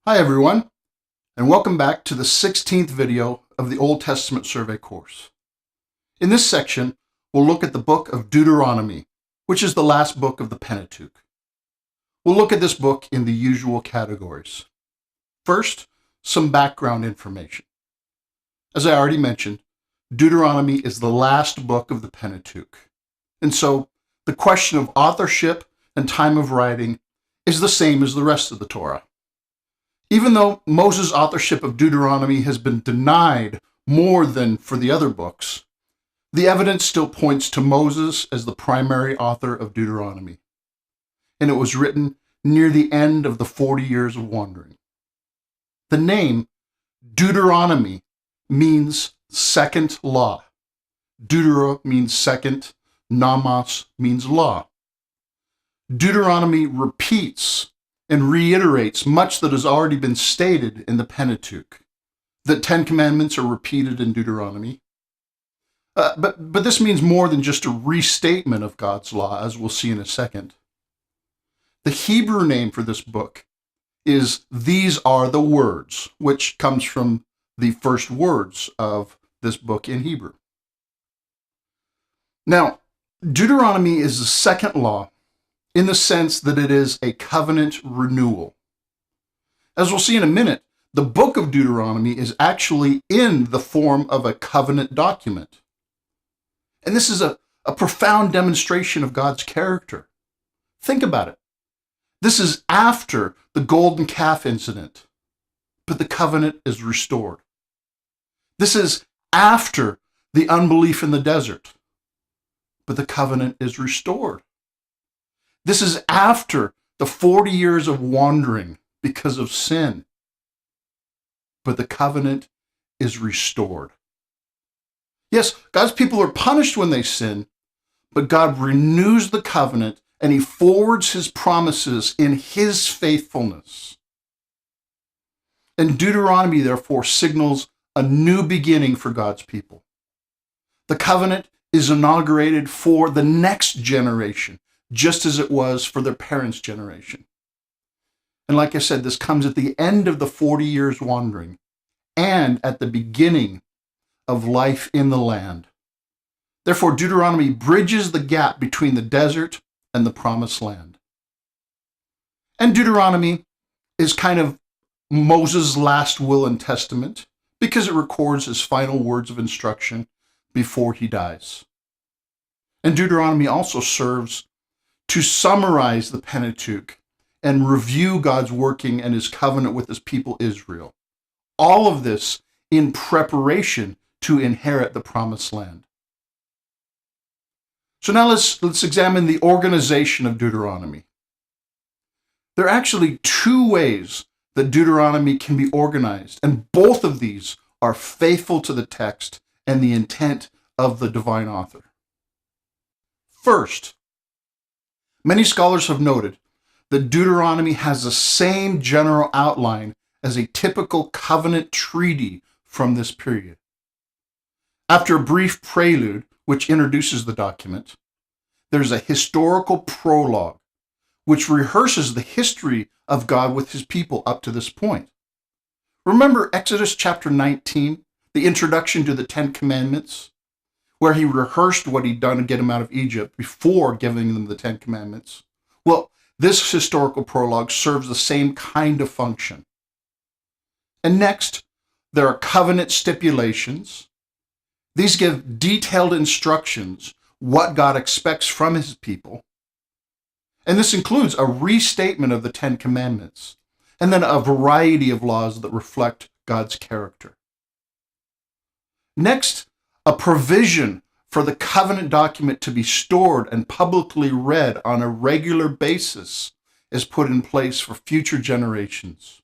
Hi everyone, and welcome back to the 16th video of the Old Testament Survey course. In this section, we'll look at the Book of Deuteronomy, which is the last book of the Pentateuch. We'll look at this book in the usual categories. First, some background information. As I already mentioned, Deuteronomy is the last book of the Pentateuch, and so the question of authorship and time of writing is the same as the rest of the Torah. Even though Moses' authorship of Deuteronomy has been denied more than for the other books, the evidence still points to Moses as the primary author of Deuteronomy, and it was written near the end of the 40 years of wandering. The name Deuteronomy means second law. Deutero means second, nomos means law. Deuteronomy repeats and reiterates much that has already been stated in the Pentateuch. The Ten Commandments are repeated in Deuteronomy. But this means more than just a restatement of God's law, as we'll see in a second. The Hebrew name for this book is These Are the Words, which comes from the first words of this book in Hebrew. Now, Deuteronomy is the second law in the sense that it is a covenant renewal. As we'll see in a minute, the book of Deuteronomy is actually in the form of a covenant document. And this is a profound demonstration of God's character. Think about it. This is after the golden calf incident, but the covenant is restored. This is after the unbelief in the desert, but the covenant is restored. This is after the 40 years of wandering because of sin, but the covenant is restored. Yes, God's people are punished when they sin, but God renews the covenant and he forwards his promises in his faithfulness. And Deuteronomy, therefore, signals a new beginning for God's people. The covenant is inaugurated for the next generation, just as it was for their parents' generation. And like I said, this comes at the end of the 40 years wandering and at the beginning of life in the land. Therefore, Deuteronomy bridges the gap between the desert and the promised land. And Deuteronomy is kind of Moses' last will and testament because it records his final words of instruction before he dies. And Deuteronomy also serves to summarize the Pentateuch and review God's working and his covenant with his people Israel. All of this in preparation to inherit the promised land. So now let's examine the organization of Deuteronomy. There are actually two ways that Deuteronomy can be organized, and both of these are faithful to the text and the intent of the divine author. First, many scholars have noted that Deuteronomy has the same general outline as a typical covenant treaty from this period. After a brief prelude, which introduces the document, there's a historical prologue, which rehearses the history of God with his people up to this point. Remember Exodus chapter 19, the introduction to the Ten Commandments, where he rehearsed what he'd done to get them out of Egypt before giving them the Ten Commandments? Well, this historical prologue serves the same kind of function. And next, there are covenant stipulations. These give detailed instructions what God expects from his people. And this includes a restatement of the Ten Commandments, and then a variety of laws that reflect God's character. Next, a provision for the covenant document to be stored and publicly read on a regular basis is put in place for future generations.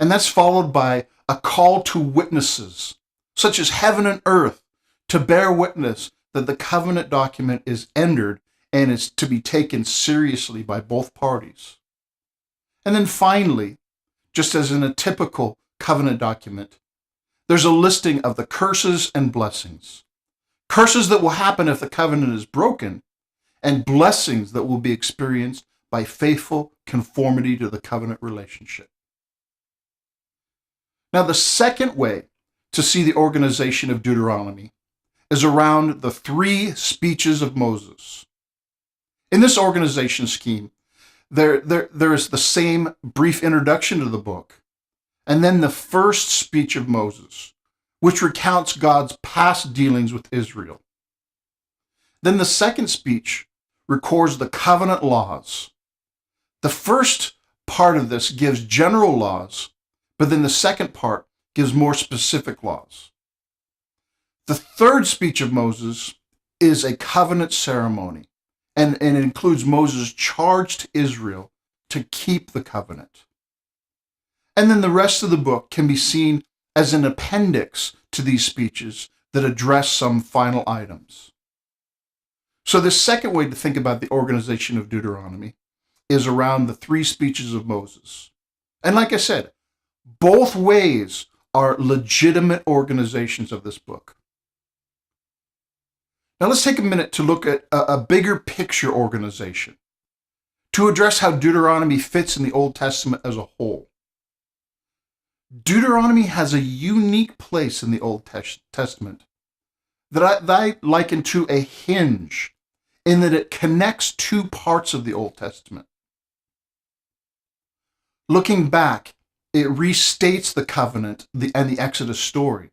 And that's followed by a call to witnesses, such as heaven and earth, to bear witness that the covenant document is entered and is to be taken seriously by both parties. And then finally, just as in a typical covenant document, there's a listing of the curses and blessings. Curses that will happen if the covenant is broken, and blessings that will be experienced by faithful conformity to the covenant relationship. Now, the second way to see the organization of Deuteronomy is around the three speeches of Moses. In this organization scheme, there is the same brief introduction to the book, and then the first speech of Moses, which recounts God's past dealings with Israel. Then the second speech records the covenant laws. The first part of this gives general laws, but then the second part gives more specific laws. The third speech of Moses is a covenant ceremony, and it includes Moses' charge to Israel to keep the covenant. And then the rest of the book can be seen as an appendix to these speeches that address some final items. So the second way to think about the organization of Deuteronomy is around the three speeches of Moses. And like I said, both ways are legitimate organizations of this book. Now let's take a minute to look at a bigger picture organization to address how Deuteronomy fits in the Old Testament as a whole. Deuteronomy has a unique place in the Old Testament that I liken to a hinge, in that it connects two parts of the Old Testament. Looking back, it restates the covenant and the Exodus story.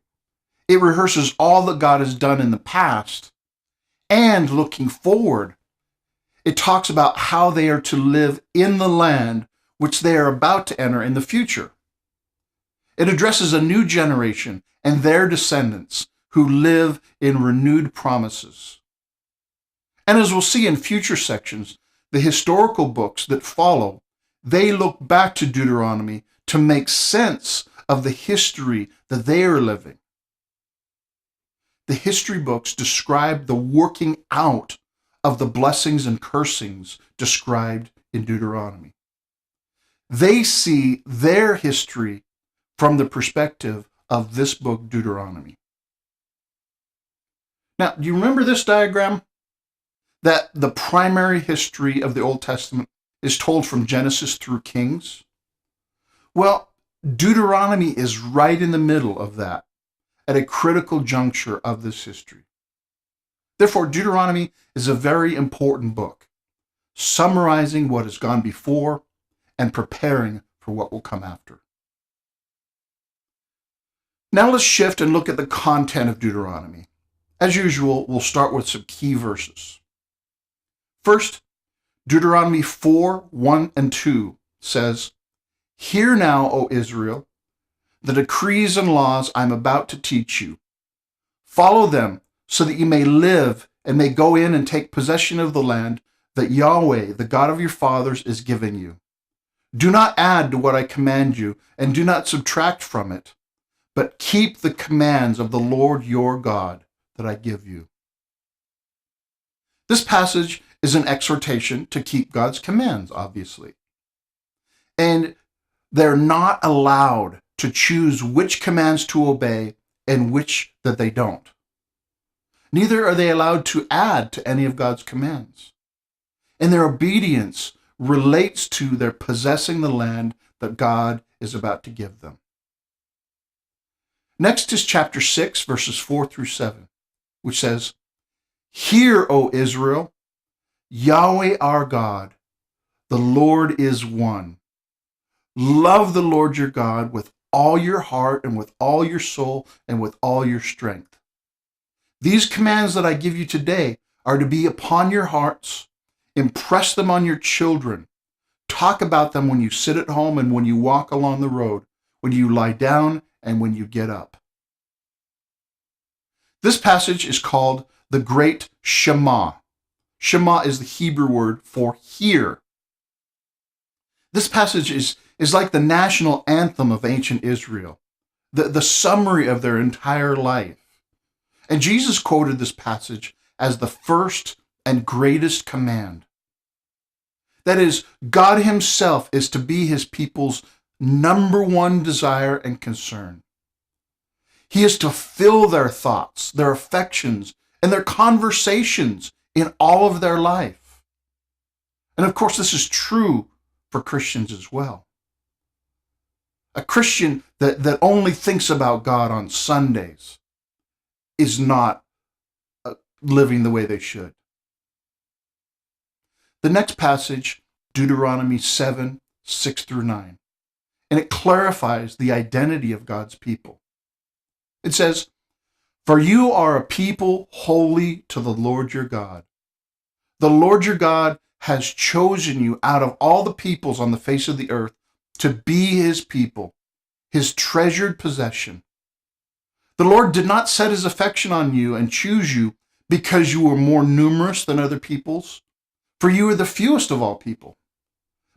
It rehearses all that God has done in the past, and looking forward, it talks about how they are to live in the land which they are about to enter in the future. It addresses a new generation and their descendants who live in renewed promises. And as we'll see in future sections, the historical books that follow, they look back to Deuteronomy to make sense of the history that they are living. The history books describe the working out of the blessings and cursings described in Deuteronomy. They see their history from the perspective of this book, Deuteronomy. Now, do you remember this diagram? That the primary history of the Old Testament is told from Genesis through Kings? Well, Deuteronomy is right in the middle of that, at a critical juncture of this history. Therefore, Deuteronomy is a very important book, summarizing what has gone before and preparing for what will come after. Now let's shift and look at the content of Deuteronomy. As usual, we'll start with some key verses. First, Deuteronomy 4:1 and 2 says, "Hear now, O Israel, the decrees and laws I am about to teach you. Follow them so that you may live and may go in and take possession of the land that Yahweh, the God of your fathers, is giving you. Do not add to what I command you, and do not subtract from it, but keep the commands of the Lord your God that I give you." This passage is an exhortation to keep God's commands, obviously. And they're not allowed to choose which commands to obey and which that they don't. Neither are they allowed to add to any of God's commands. And their obedience relates to their possessing the land that God is about to give them. Next is chapter 6, verses 4 through 7, which says, "Hear, O Israel, Yahweh our God, the Lord is one. Love the Lord your God with all your heart and with all your soul and with all your strength. These commands that I give you today are to be upon your hearts. Impress them on your children. Talk about them when you sit at home and when you walk along the road, when you lie down and when you get up." This passage is called the Great Shema. Shema is the Hebrew word for hear. This passage is like the national anthem of ancient Israel, the summary of their entire life. And Jesus quoted this passage as the first and greatest command. That is, God himself is to be his people's number one desire and concern. He is to fill their thoughts, their affections, and their conversations in all of their life. And of course, this is true for Christians as well. A Christian that only thinks about God on Sundays is not living the way they should. The next passage, Deuteronomy 7, 6 through 9, and it clarifies the identity of God's people. It says, "For you are a people holy to the Lord your God. The Lord your God has chosen you out of all the peoples on the face of the earth to be his people, his treasured possession. The Lord did not set his affection on you and choose you because you were more numerous than other peoples, for you are the fewest of all people.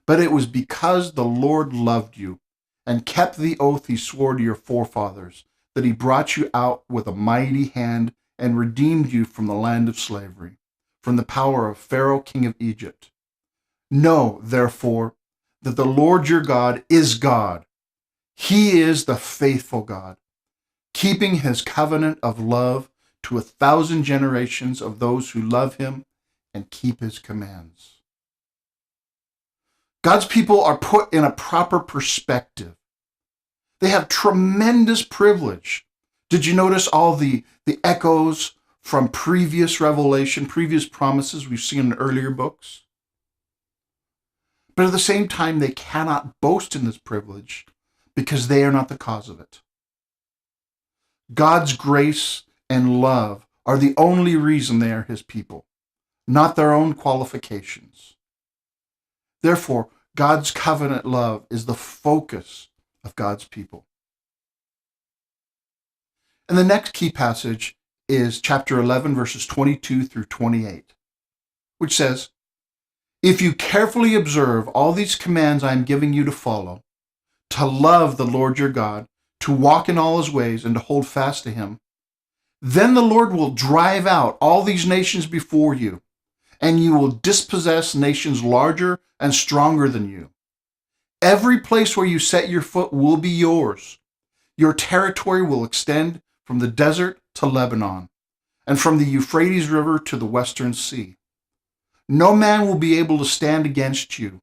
But it was because the Lord loved you and kept the oath he swore to your forefathers, that he brought you out with a mighty hand and redeemed you from the land of slavery, from the power of Pharaoh, king of Egypt. Know, therefore, that the Lord your God is God. He is the faithful God, keeping his covenant of love to 1,000 generations of those who love him and keep his commands." God's people are put in a proper perspective. They have tremendous privilege. Did you notice all the echoes from previous revelation, previous promises we've seen in earlier books? But at the same time, they cannot boast in this privilege because they are not the cause of it. God's grace and love are the only reason they are his people, not their own qualifications. Therefore, God's covenant love is the focus of God's people. And the next key passage is chapter 11, verses 22 through 28, which says, "If you carefully observe all these commands I am giving you to follow, to love the Lord your God, to walk in all his ways, and to hold fast to him, then the Lord will drive out all these nations before you, and you will dispossess nations larger and stronger than you. Every place where you set your foot will be yours. Your territory will extend from the desert to Lebanon, and from the Euphrates River to the western sea. No man will be able to stand against you.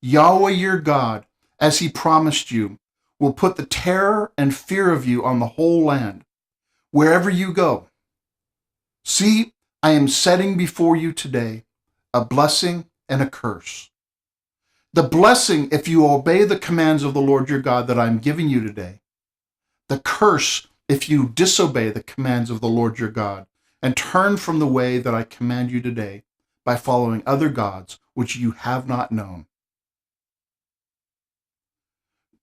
Yahweh your God, as he promised you, will put the terror and fear of you on the whole land, wherever you go. See, I am setting before you today a blessing and a curse. The blessing if you obey the commands of the Lord your God that I am giving you today. The curse if you disobey the commands of the Lord your God and turn from the way that I command you today by following other gods which you have not known."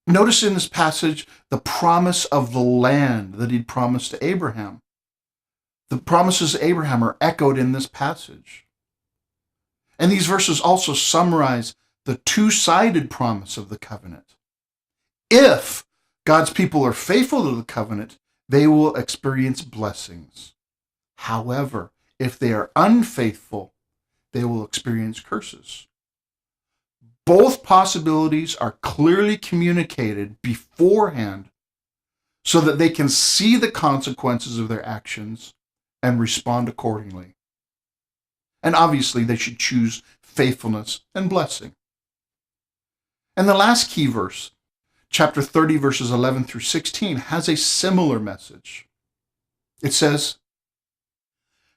Notice in this passage the promise of the land that he'd promised to Abraham. The promises to Abraham are echoed in this passage. And these verses also summarize the two-sided promise of the covenant. If God's people are faithful to the covenant, they will experience blessings. However, if they are unfaithful, they will experience curses. Both possibilities are clearly communicated beforehand so that they can see the consequences of their actions and respond accordingly. And obviously, they should choose faithfulness and blessing. And the last key verse, chapter 30, verses 11 through 16, has a similar message. It says,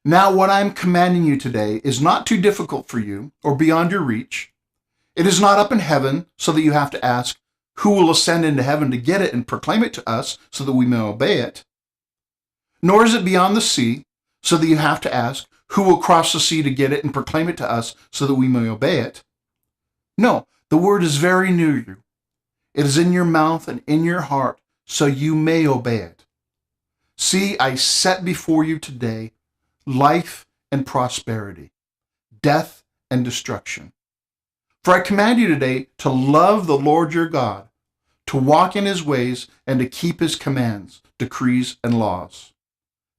"Now what I am commanding you today is not too difficult for you or beyond your reach. It is not up in heaven so that you have to ask, who will ascend into heaven to get it and proclaim it to us so that we may obey it? Nor is it beyond the sea so that you have to ask, who will cross the sea to get it and proclaim it to us so that we may obey it? No, the word is very near you. It is in your mouth and in your heart so you may obey it. See, I set before you today life and prosperity, death and destruction. For I command you today to love the Lord your God, to walk in his ways, and to keep his commands, decrees, and laws.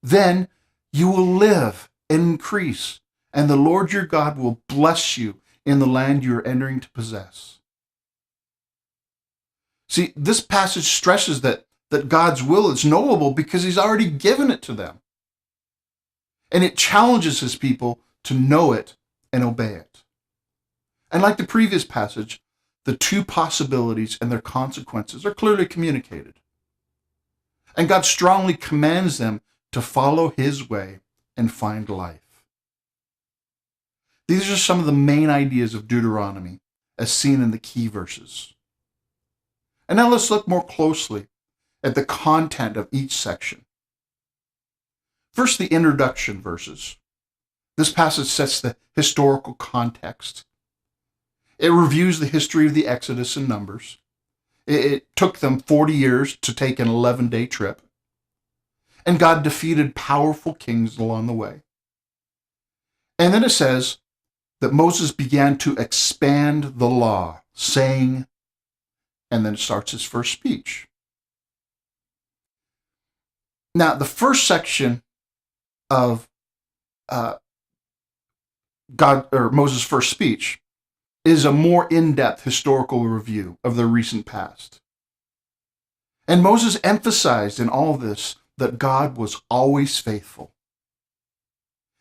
Then you will live and increase, and the Lord your God will bless you in the land you are entering to possess." See, this passage stresses that God's will is knowable because he's already given it to them. And it challenges his people to know it and obey it. And like the previous passage, the two possibilities and their consequences are clearly communicated. And God strongly commands them to follow his way and find life. These are some of the main ideas of Deuteronomy as seen in the key verses. And now let's look more closely at the content of each section. First, the introduction verses. This passage sets the historical context. It reviews the history of the Exodus and Numbers. It took them 40 years to take an 11-day trip. And God defeated powerful kings along the way. And then it says that Moses began to expand the law, saying, and then it starts his first speech. Now, the first section of Moses' first speech is a more in-depth historical review of the recent past. And Moses emphasized in all this that God was always faithful.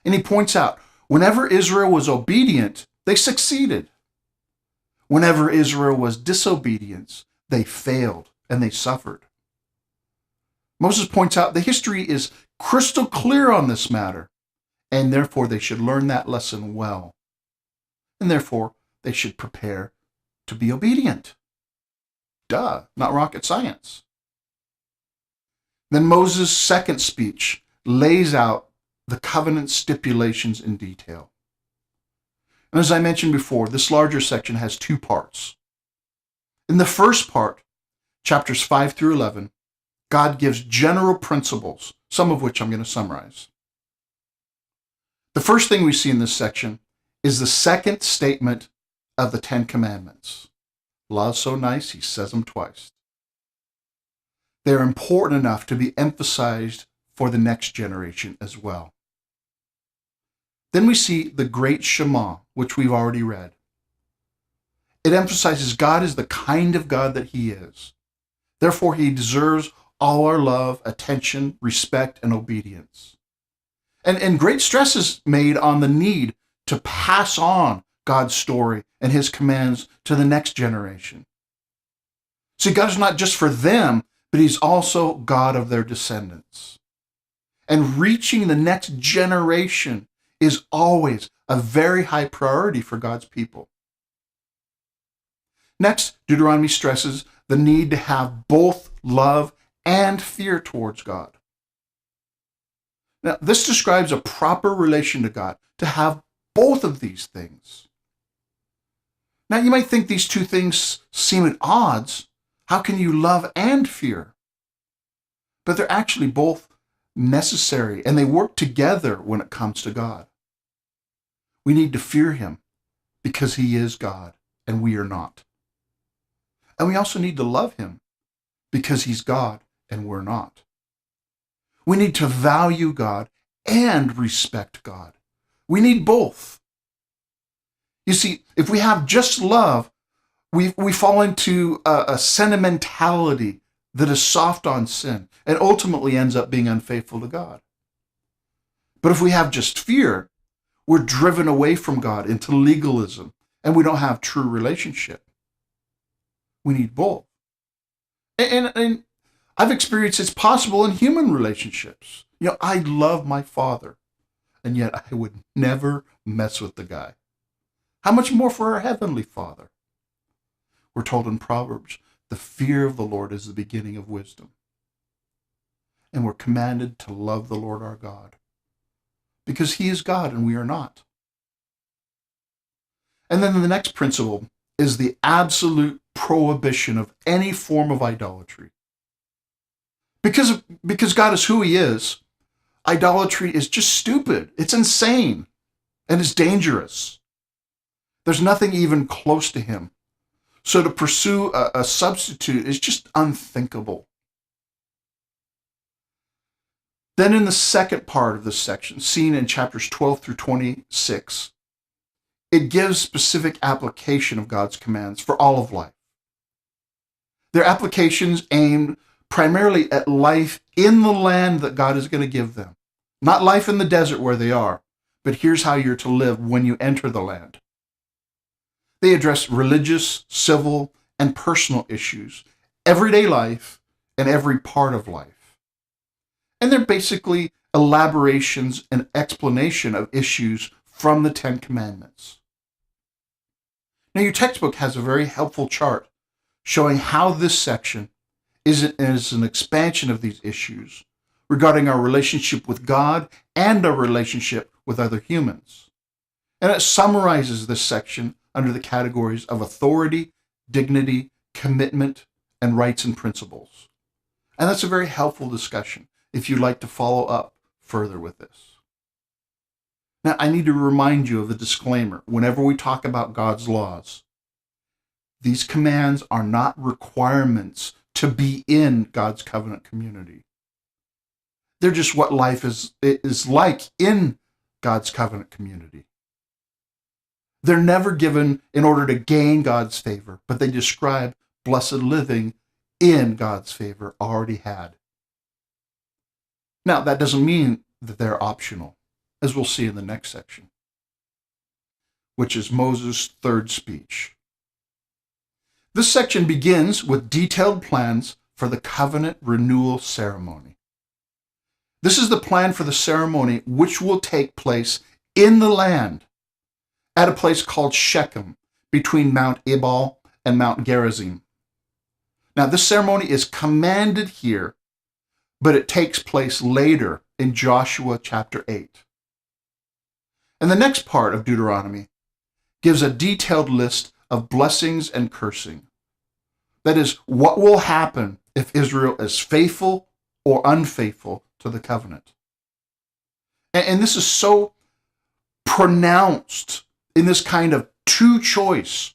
And he points out, whenever Israel was obedient, they succeeded. Whenever Israel was disobedient, they failed and they suffered. Moses points out the history is crystal clear on this matter, and therefore they should learn that lesson well. And therefore, they should prepare to be obedient. Duh, not rocket science. Then Moses' second speech lays out the covenant stipulations in detail. And as I mentioned before, this larger section has two parts. In the first part, chapters 5 through 11, God gives general principles, some of which I'm going to summarize. The first thing we see in this section is the second statement of the Ten Commandments. Law's so nice, he says them twice. They're important enough to be emphasized for the next generation as well. Then we see the great Shema, which we've already read. It emphasizes God is the kind of God that he is. Therefore, he deserves all our love, attention, respect, and obedience. And great stress is made on the need to pass on God's story and his commands to the next generation. See, God is not just for them, but he's also God of their descendants. And reaching the next generation is always a very high priority for God's people. Next, Deuteronomy stresses the need to have both love and fear towards God. Now, this describes a proper relation to God, to have both of these things. Now, you might think these two things seem at odds. How can you love and fear? But they're actually both necessary, and they work together when it comes to God. We need to fear him because he is God and we are not. And we also need to love him because he's God and we're not. We need to value God and respect God. We need both. You see, if we have just love, we fall into a sentimentality that is soft on sin and ultimately ends up being unfaithful to God. But if we have just fear, we're driven away from God into legalism, and we don't have true relationship. We need both. And I've experienced it's possible in human relationships. You know, I love my father, and yet I would never mess with the guy. How much more for our Heavenly Father? We're told in Proverbs, the fear of the Lord is the beginning of wisdom. And we're commanded to love the Lord our God, because he is God and we are not. And then the next principle is the absolute prohibition of any form of idolatry. Because God is who he is, idolatry is just stupid. It's insane and it's dangerous. There's nothing even close to him. So to pursue a substitute is just unthinkable. Then in the second part of this section, seen in chapters 12 through 26, it gives specific application of God's commands for all of life. Their applications aimed primarily at life in the land that God is going to give them. Not life in the desert where they are, but here's how you're to live when you enter the land. They address religious, civil, and personal issues, everyday life, and every part of life. And they're basically elaborations and explanation of issues from the Ten Commandments. Now, your textbook has a very helpful chart showing how this section is an expansion of these issues regarding our relationship with God and our relationship with other humans. And it summarizes this section under the categories of authority, dignity, commitment, and rights and principles. And that's a very helpful discussion if you'd like to follow up further with this. Now, I need to remind you of the disclaimer whenever we talk about God's laws. These commands are not requirements to be in God's covenant community. They're just what life is like in God's covenant community. They're never given in order to gain God's favor, but they describe blessed living in God's favor already had. Now, that doesn't mean that they're optional, as we'll see in the next section, which is Moses' third speech. This section begins with detailed plans for the covenant renewal ceremony. This is the plan for the ceremony which will take place in the land at a place called Shechem, between Mount Ebal and Mount Gerizim. Now, this ceremony is commanded here, but it takes place later in Joshua chapter 8. And the next part of Deuteronomy gives a detailed list of blessings and cursing. That is, what will happen if Israel is faithful or unfaithful to the covenant. And this is so pronounced in this kind of two-choice,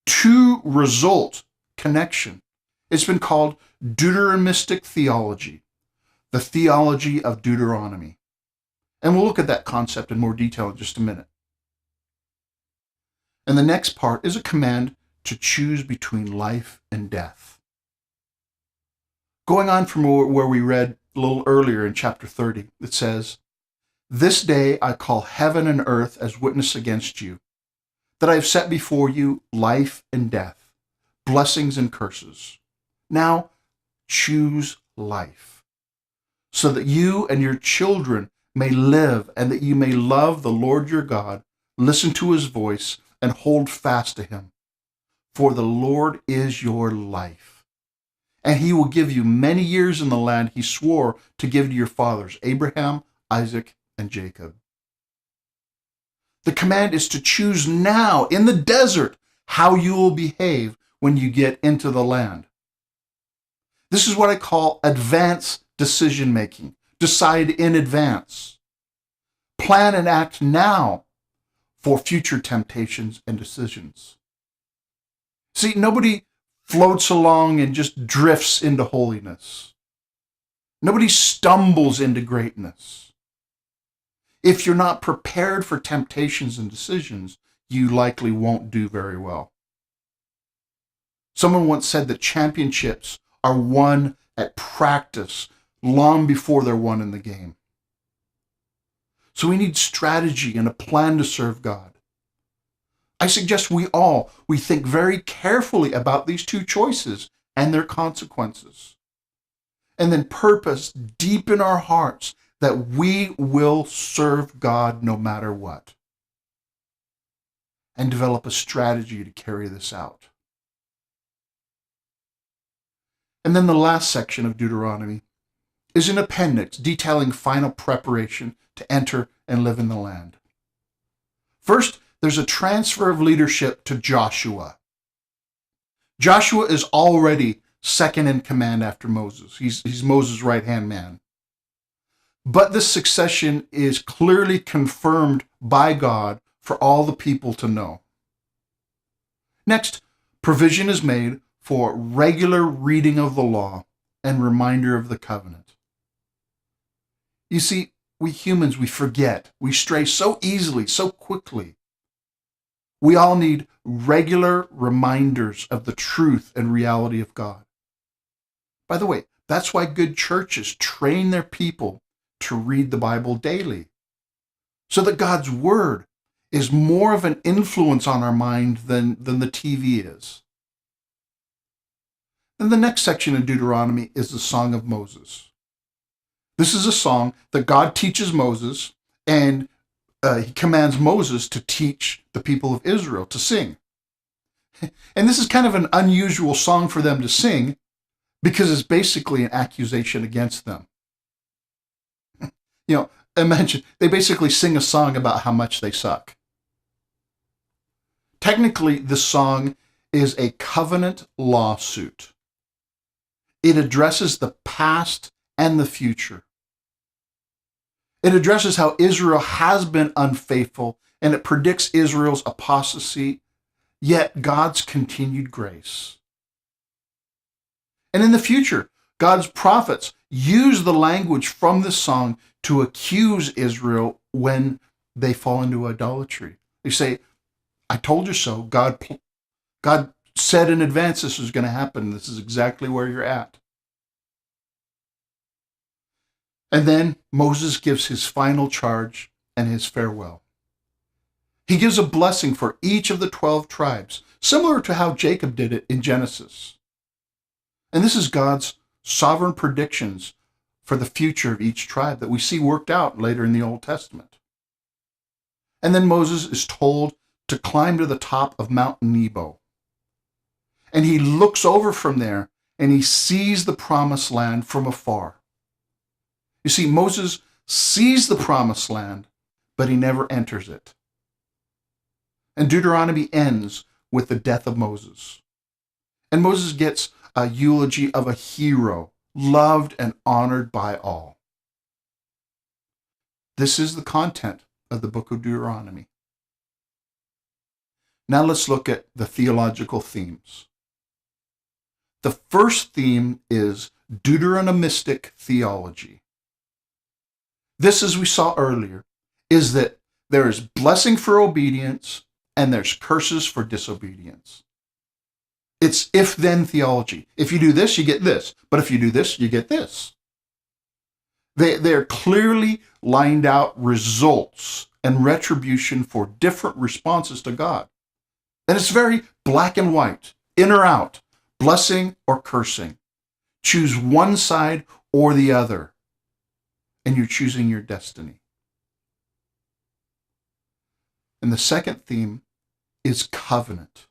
two-result connection. It's been called Deuteronomistic theology, the theology of Deuteronomy. And we'll look at that concept in more detail in just a minute. And the next part is a command to choose between life and death. Going on from where we read a little earlier in chapter 30, it says, "This day I call heaven and earth as witness against you, that I have set before you life and death, blessings and curses. Now choose life, so that you and your children may live, and that you may love the Lord your God, listen to his voice, and hold fast to him. For the Lord is your life, and he will give you many years in the land he swore to give to your fathers, Abraham, Isaac, and Jacob." The command is to choose now in the desert how you will behave when you get into the land. This is what I call advanced decision making. Decide in advance. Plan and act now for future temptations and decisions. See, nobody floats along and just drifts into holiness. Nobody stumbles into greatness. If you're not prepared for temptations and decisions, you likely won't do very well. Someone once said that championships are won at practice long before they're won in the game. So we need strategy and a plan to serve God. I suggest we think very carefully about these two choices and their consequences. And then purpose deep in our hearts that we will serve God no matter what. And develop a strategy to carry this out. And then the last section of Deuteronomy is an appendix detailing final preparation to enter and live in the land. First, there's a transfer of leadership to Joshua. Joshua is already second in command after Moses. He's Moses' right-hand man. But this succession is clearly confirmed by God for all the people to know. Next, provision is made for regular reading of the law and reminder of the covenant. You see, we humans, we forget. We stray so easily, so quickly. We all need regular reminders of the truth and reality of God. By the way, that's why good churches train their people to read the Bible daily, so that God's word is more of an influence on our mind than the TV is. Then the next section in Deuteronomy is the Song of Moses. This is a song that God teaches Moses, and he commands Moses to teach the people of Israel to sing. And this is kind of an unusual song for them to sing because it's basically an accusation against them. Imagine, they basically sing a song about how much they suck. Technically, this song is a covenant lawsuit. It addresses the past and the future. It addresses how Israel has been unfaithful, and it predicts Israel's apostasy, yet God's continued grace. And in the future, God's prophets use the language from this song to accuse Israel when they fall into idolatry. They say, I told you so. God said in advance this was going to happen. This is exactly where you're at. And then Moses gives his final charge and his farewell. He gives a blessing for each of the 12 tribes, similar to how Jacob did it in Genesis. And this is God's sovereign predictions for the future of each tribe that we see worked out later in the Old Testament. And then Moses is told to climb to the top of Mount Nebo. And he looks over from there and he sees the promised land from afar. You see, Moses sees the promised land, but he never enters it. And Deuteronomy ends with the death of Moses. And Moses gets a eulogy of a hero, loved and honored by all. This is the content of the Book of Deuteronomy. Now let's look at the theological themes. The first theme is Deuteronomistic theology. This, as we saw earlier, is that there is blessing for obedience and there's curses for disobedience. It's if-then theology. If you do this, you get this. But if you do this, you get this. They're clearly lined out results and retribution for different responses to God. And it's very black and white, in or out, blessing or cursing. Choose one side or the other, and you're choosing your destiny. And the second theme is covenant.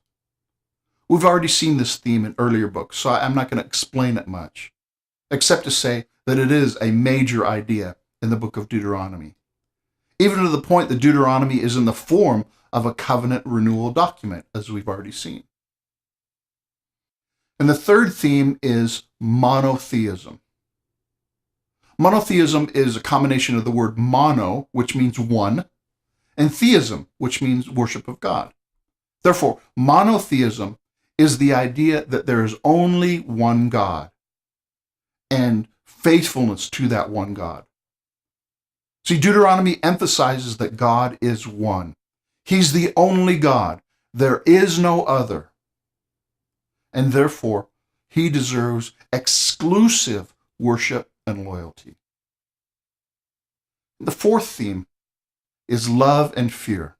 We've already seen this theme in earlier books, so I'm not going to explain it much, except to say that it is a major idea in the book of Deuteronomy, even to the point that Deuteronomy is in the form of a covenant renewal document, as we've already seen. And the third theme is monotheism. Monotheism is a combination of the word mono, which means one, and theism, which means worship of God. Therefore, monotheism is the idea that there is only one God and faithfulness to that one God. See, Deuteronomy emphasizes that God is one. He's the only God. There is no other. And therefore, he deserves exclusive worship and loyalty. The fourth theme is love and fear.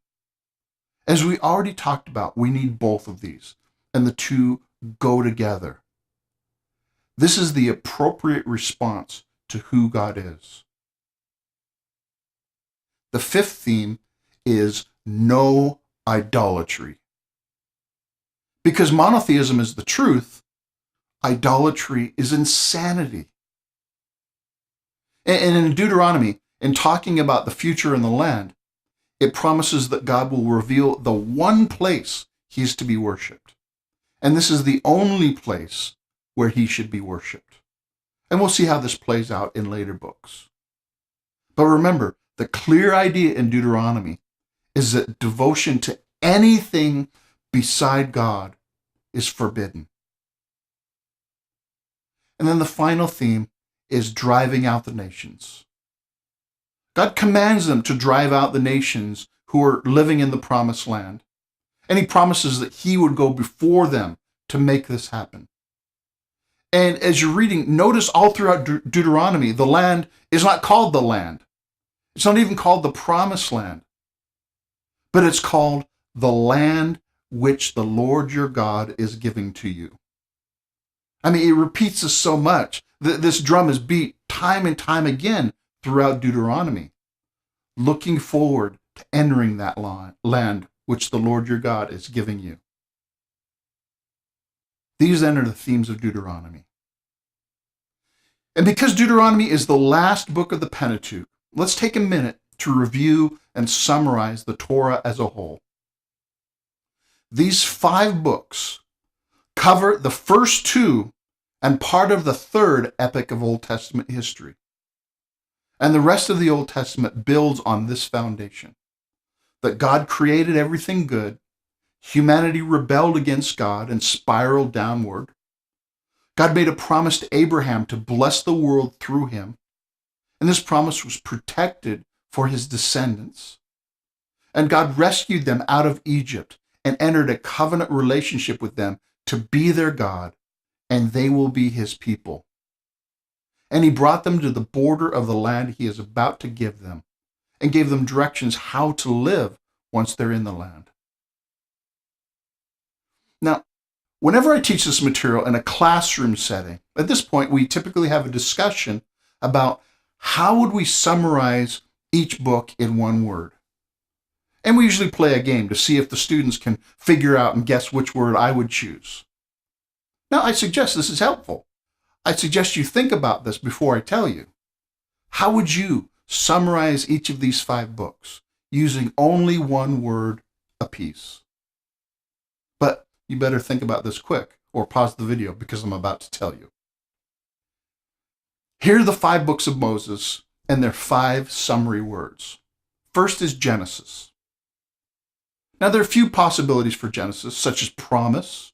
As we already talked about, we need both of these, and the two go together. This is the appropriate response to who God is. The fifth theme is no idolatry. Because monotheism is the truth, idolatry is insanity. And in Deuteronomy, in talking about the future in the land, it promises that God will reveal the one place he is to be worshipped. And this is the only place where he should be worshipped. And we'll see how this plays out in later books. But remember, the clear idea in Deuteronomy is that devotion to anything beside God is forbidden. And then the final theme is driving out the nations. God commands them to drive out the nations who are living in the promised land. And he promises that he would go before them to make this happen. And as you're reading, notice all throughout Deuteronomy, the land is not called the land. It's not even called the promised land. but it's called the land which the Lord your God is giving to you. I mean, it repeats this so much. This drum is beat time and time again throughout Deuteronomy, looking forward to entering that land which the Lord your God is giving you. These then are the themes of Deuteronomy. And because Deuteronomy is the last book of the Pentateuch, let's take a minute to review and summarize the Torah as a whole. These 5 books cover the first 2 and part of the 3rd epic of Old Testament history. And the rest of the Old Testament builds on this foundation, that God created everything good, humanity rebelled against God and spiraled downward. God made a promise to Abraham to bless the world through him, and this promise was protected for his descendants. And God rescued them out of Egypt and entered a covenant relationship with them to be their God, and they will be his people. And he brought them to the border of the land he is about to give them, and gave them directions how to live once they're in the land. Now, whenever I teach this material in a classroom setting, at this point we typically have a discussion about how would we summarize each book in one word. And we usually play a game to see if the students can figure out and guess which word I would choose. Now, I suggest this is helpful. I suggest you think about this before I tell you. How would you summarize each of these 5 books using only one word apiece? But you better think about this quick or pause the video because I'm about to tell you. Here are the 5 books of Moses and their 5 summary words. First is Genesis. Now, there are a few possibilities for Genesis, such as promise,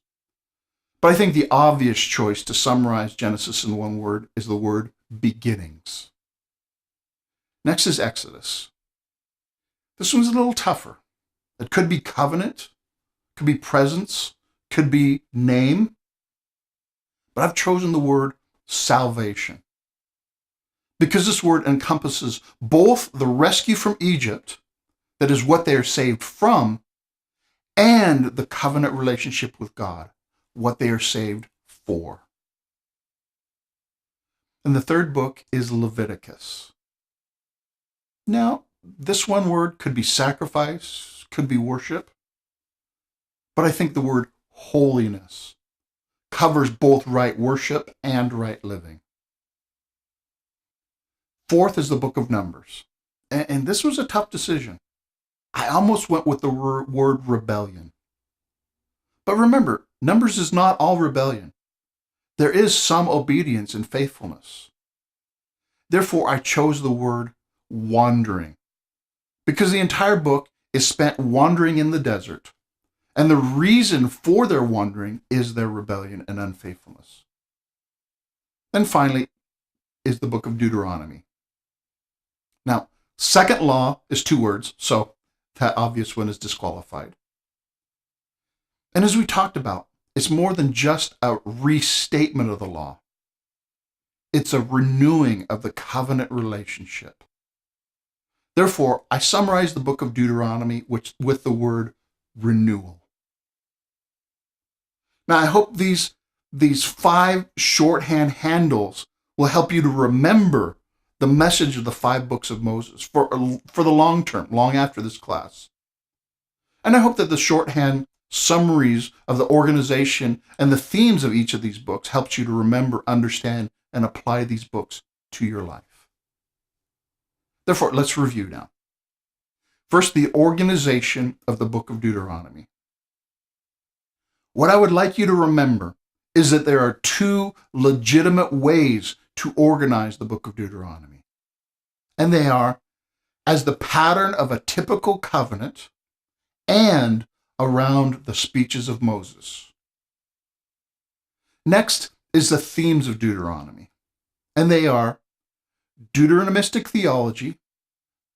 but I think the obvious choice to summarize Genesis in one word is the word beginnings. Next is Exodus. This one's a little tougher. It could be covenant, could be presence, could be name, but I've chosen the word salvation because this word encompasses both the rescue from Egypt, that is what they are saved from, and the covenant relationship with God, what they are saved for. And the third book is Leviticus. Now, this one word could be sacrifice, could be worship, but I think the word holiness covers both right worship and right living. Fourth is the book of Numbers. And this was a tough decision. I almost went with the word rebellion. But remember, Numbers is not all rebellion. There is some obedience and faithfulness. Therefore, I chose the word wandering, because the entire book is spent wandering in the desert, and the reason for their wandering is their rebellion and unfaithfulness. Then finally is the book of Deuteronomy. Now, second law is 2 words, so that obvious one is disqualified. And as we talked about, it's more than just a restatement of the law. It's a renewing of the covenant relationship. Therefore, I summarize the book of Deuteronomy with the word renewal. Now, I hope these 5 shorthand handles will help you to remember the message of the 5 books of Moses for the long term, long after this class. And I hope that the shorthand summaries of the organization and the themes of each of these books helps you to remember, understand, and apply these books to your life. Therefore, let's review now. First, the organization of the book of Deuteronomy. What I would like you to remember is that there are 2 legitimate ways to organize the book of Deuteronomy. And they are as the pattern of a typical covenant and around the speeches of Moses. Next is the themes of Deuteronomy. And they are Deuteronomistic theology,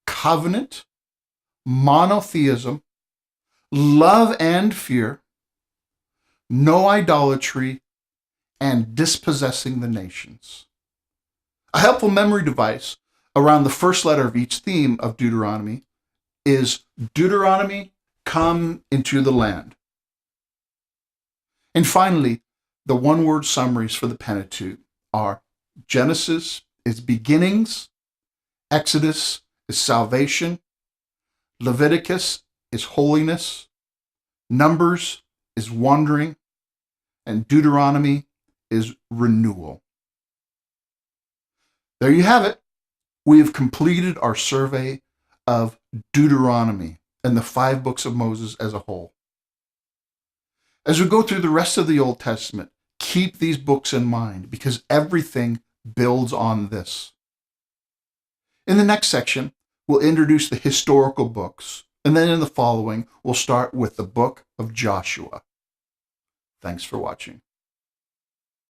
covenant, monotheism, love and fear, no idolatry, and dispossessing the nations. A helpful memory device around the first letter of each theme of Deuteronomy is Deuteronomy come into the land. And finally, the one-word summaries for the Pentateuch are Genesis is beginnings, Exodus is salvation, Leviticus is holiness, Numbers is wandering, and Deuteronomy is renewal. There you have it. We have completed our survey of Deuteronomy and the 5 books of Moses as a whole. As we go through the rest of the Old Testament, keep these books in mind because everything builds on this. In the next section, we'll introduce the historical books, and then in the following, we'll start with the book of Joshua. Thanks for watching.